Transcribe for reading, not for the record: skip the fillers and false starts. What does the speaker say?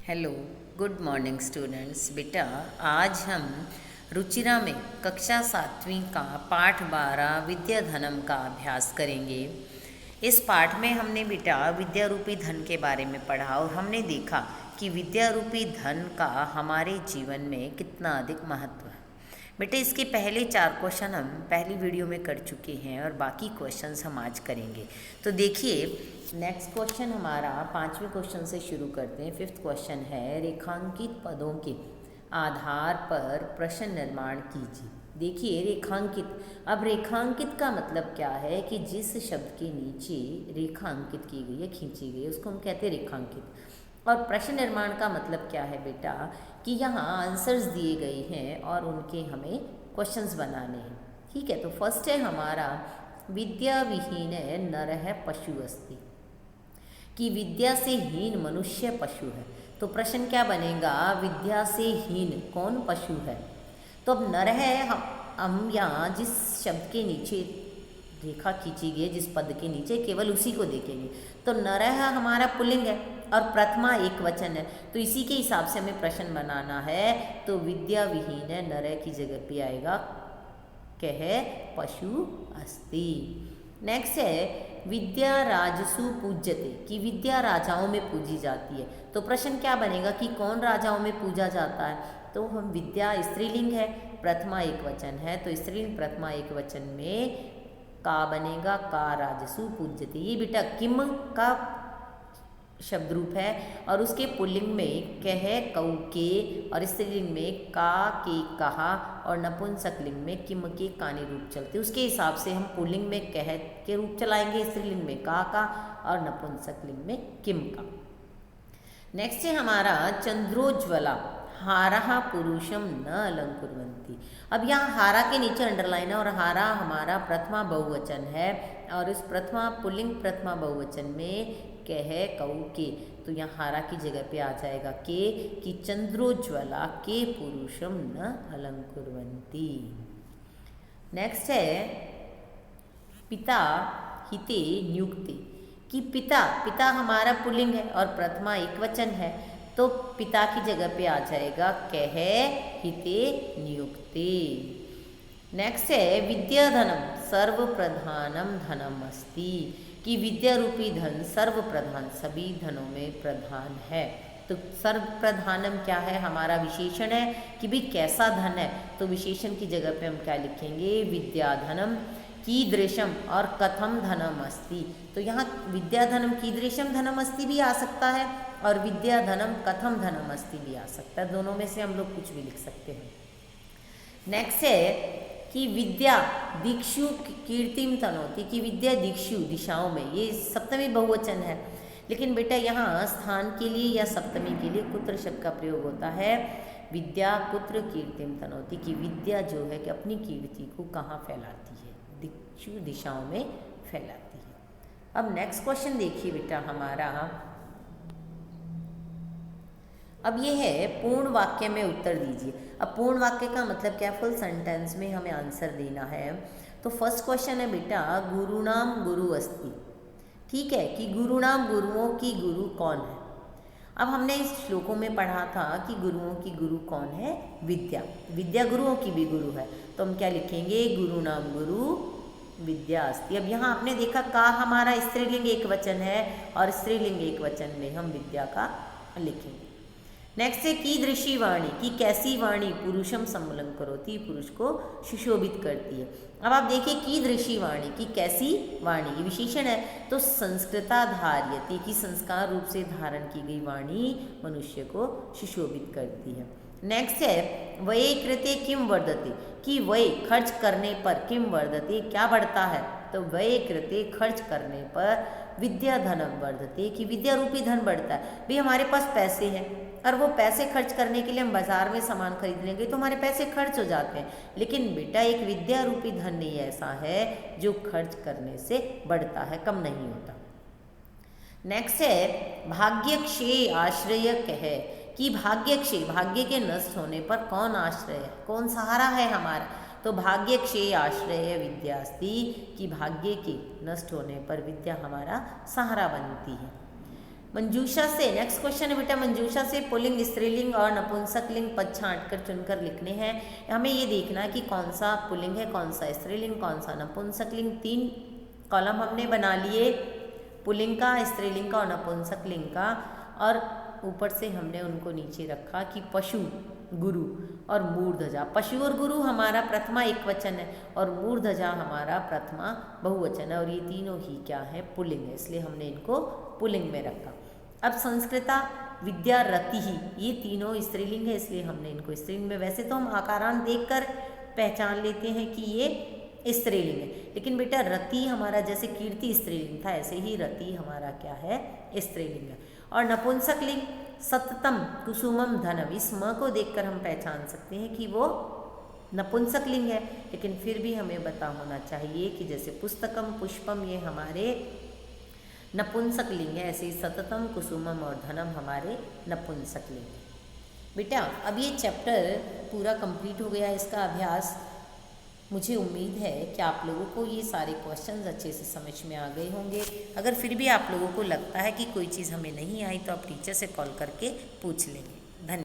Hello, good morning students. बेटा, आज हम रुचिरा में कक्षा 7वीं का पाठ 12 विद्याधनम का अभ्यास करेंगे। इस पाठ में हमने बेटा विद्या रूपी धन के बारे में पढ़ा और हमने देखा कि विद्या रूपी धन का हमारे जीवन में कितना अधिक महत्व है। बेटे, इसके पहले 4 क्वेश्चन हम पहली वीडियो में कर चुके हैं और बाकी क्वेश्चंस हम आज करेंगे। तो देखिए, नेक्स्ट क्वेश्चन हमारा 5वें क्वेश्चन से शुरू करते हैं। 5th क्वेश्चन है, रेखांकित पदों के आधार पर प्रश्न निर्माण कीजिए। देखिए, रेखांकित। अब रेखांकित का मतलब क्या है कि जिस शब्द के नीचे रेखा अंकित की गई है, खींची गई है, उसको हम कहते हैं रेखांकित। और प्रश्न निर्माण का मतलब क्या है बेटा कि यहाँ आंसर्स दिए गए हैं और उनके हमें क्वेश्चंस बनाने हैं। ठीक है, तो फर्स्ट है हमारा, विद्या विहीन नरः पशु अस्ति, कि विद्या से हीन मनुष्य पशु है। तो प्रश्न क्या बनेगा, विद्या से हीन कौन पशु है। तो अब नरः हम यहाँ जिस शब्द के नीचे रेखा खींची गई है, जिस पद के नीचे, केवल उसी को देखेंगे। तो नरः हमारा पुल्लिंग है और प्रथमा एक वचन है, तो इसी के हिसाब से हमें प्रश्न बनाना है। तो विद्या विहीन है नरः की जगह पे आएगा कह पशु अस्ति। नेक्स्ट है, विद्या राजसु पूज्यते, कि विद्या राजाओं में पूजी जाती है। तो प्रश्न क्या बनेगा कि कौन राजाओं में पूजा जाता है। तो हम विद्या स्त्रीलिंग है, प्रथमा एक वचन है, तो स्त्रीलिंग प्रथमा एक वचन में का बनेगा, का राजसु पूज्यते। ये बेटा किम का शब्द रूप है और उसके पुल्लिंग में कह कऊ के और स्त्रीलिंग में का के कहा और नपुंसकलिंग में किम के कानी रूप चलते। उसके हिसाब से हम पुल्लिंग में कह के रूप चलाएंगे, स्त्रीलिंग में का और नपुंसकलिंग में किम का। नेक्स्ट है हमारा, चंद्रोज्वला हारा पुरुषम न अलंकुर्वन्ति। अब यहाँ हारा के नीचे अंडरलाइन है और हारा हमारा प्रथमा बहुवचन है और इस प्रथमा पुल्लिंग प्रथमा बहुवचन में कह कऊ के, तो यहाँ हारा की जगह पे आ जाएगा के, कि चंद्रोज्वला के पुरुषम न अलंकुर्वन्ति। नेक्स्ट है, पिता हिते नियुक्ति, कि पिता हमारा पुल्लिंग है और प्रथमा एक वचन है, तो पिता की जगह पे आ जाएगा कह हिते नियुक्ते। नेक्स्ट है, विद्याधनम सर्वप्रधानम धनम अस्ति, कि विद्या रूपी धन सर्वप्रधान सभी धनों में प्रधान है। तो सर्वप्रधानम क्या है, हमारा विशेषण है कि भी कैसा धन है, तो विशेषण की जगह पे हम क्या लिखेंगे, विद्याधनम कीदृशम और कथम धनम अस्ति। तो यहाँ विद्याधनम कीदृशम धनम अस्ति भी आ सकता है और विद्याधनम कथम धनम अस्ति भी आ सकता है, दोनों में से हम लोग कुछ भी लिख सकते हैं। नेक्स्ट है कि विद्या दीक्षु कीर्तिम तनोति, कि विद्या दीक्षु दिशाओं में, ये सप्तमी बहुवचन है, लेकिन बेटा यहाँ स्थान के लिए या सप्तमी के लिए कुत्र शब्द का प्रयोग होता है। विद्या कुत्र कीर्तिम तनोति, कि विद्या जो है कि अपनी कीर्ति को कहाँ फैलाती है, दीक्षु दिशाओं में फैलाती है। अब नेक्स्ट क्वेश्चन देखिए बेटा हमारा, अब ये है पूर्ण वाक्य में उत्तर दीजिए। अब पूर्ण वाक्य का मतलब क्या, फुल सेंटेंस में हमें आंसर देना है। तो फर्स्ट क्वेश्चन है बेटा, गुरुनाम गुरु अस्ति, ठीक है, कि गुरुनाम गुरुओं की गुरु कौन है। अब हमने इस श्लोकों में पढ़ा था कि गुरुओं की गुरु कौन है, विद्या गुरुओं की भी गुरु है, तो हम क्या लिखेंगे, गुरुनाम गुरु विद्या अस्ति। अब यहाँ आपने देखा का हमारा स्त्रीलिंग एक वचन है और स्त्रीलिंग एक वचन में हम विद्या का लिखेंगे। नेक्स्ट है, कीदृशी वाणी, कि कैसी वाणी पुरुषम समलंकरोति, पुरुष को सुशोभित करती है। अब आप देखिए, कीदृशी वाणी, कि कैसी वाणी, ये विशेषण है, तो संस्कृता धार्यति, कि संस्कार रूप से धारण की गई वाणी मनुष्य को सुशोभित करती है। नेक्स्ट है, व्यय कृते किम वर्धते, कि व्यय खर्च करने पर किम वर्धते क्या बढ़ता है, तो व्यय कृते खर्च करने पर विद्या धनम वर्धते, कि विद्या रूपी धन बढ़ता है। भी हमारे पास पैसे हैं और वो पैसे खर्च करने के लिए हम बाजार में सामान खरीद लेंगे तो हमारे पैसे खर्च हो जाते हैं, लेकिन बेटा एक विद्या रूपी धन नहीं ऐसा है जो खर्च करने से बढ़ता है, कम नहीं होता। नेक्स्ट है, भाग्यक्षय आश्रय कह, कि भाग्यक्षय, भाग्य के नष्ट होने पर कौन आश्रय है, कौन सहारा है हमारा, तो भाग्यक्षय आश्रय विद्या अस्ति, कि भाग्य के नष्ट होने पर विद्या हमारा सहारा बनती है। मंजूषा से नेक्स्ट क्वेश्चन है बेटा, मंजूषा से पुल्लिंग, स्त्रीलिंग और नपुंसकलिंग पद छांटकर चुनकर लिखने हैं। हमें ये देखना है कि कौन सा पुल्लिंग है, कौन सा स्त्रीलिंग, कौन सा नपुंसकलिंग। 3 कॉलम हमने बना लिए, पुल्लिंग का, स्त्रीलिंग का और नपुंसकलिंग का, और ऊपर से हमने उनको नीचे रखा कि पशु, गुरु और मूर्धजा। पशु और गुरु हमारा प्रथमा एकवचन है और मूर्धजा हमारा प्रथमा बहुवचन है, और ये तीनों ही क्या है, पुल्लिंग है, इसलिए हमने इनको पुल्लिंग में रखा। अब संस्कृता, विद्या, रति ही, ये तीनों स्त्रीलिंग है, इसलिए हमने इनको स्त्रीलिंग में। वैसे तो हम आकारांत देखकर पहचान लेते हैं कि ये स्त्रीलिंग है, लेकिन बेटा रति हमारा, जैसे कीर्ति स्त्रीलिंग था, ऐसे ही रति हमारा क्या है, स्त्रीलिंग है। और नपुंसकलिंग, सततम, कुसुमम, धनम, इस म को देखकर हम पहचान सकते हैं कि वो नपुंसकलिंग है, लेकिन फिर भी हमें पता होना चाहिए कि जैसे पुस्तकम, पुष्पम ये हमारे नपुंसकलिंग है, ऐसे ही सततम, कुसुमम और धनम हमारे नपुंसकलिंग है। बेटा अब ये चैप्टर पूरा कंप्लीट हो गया, इसका अभ्यास। मुझे उम्मीद है कि आप लोगों को ये सारे क्वेश्चंस अच्छे से समझ में आ गए होंगे। अगर फिर भी आप लोगों को लगता है कि कोई चीज़ हमें नहीं आई तो आप टीचर से कॉल करके पूछ लेंगे। धन्यवाद।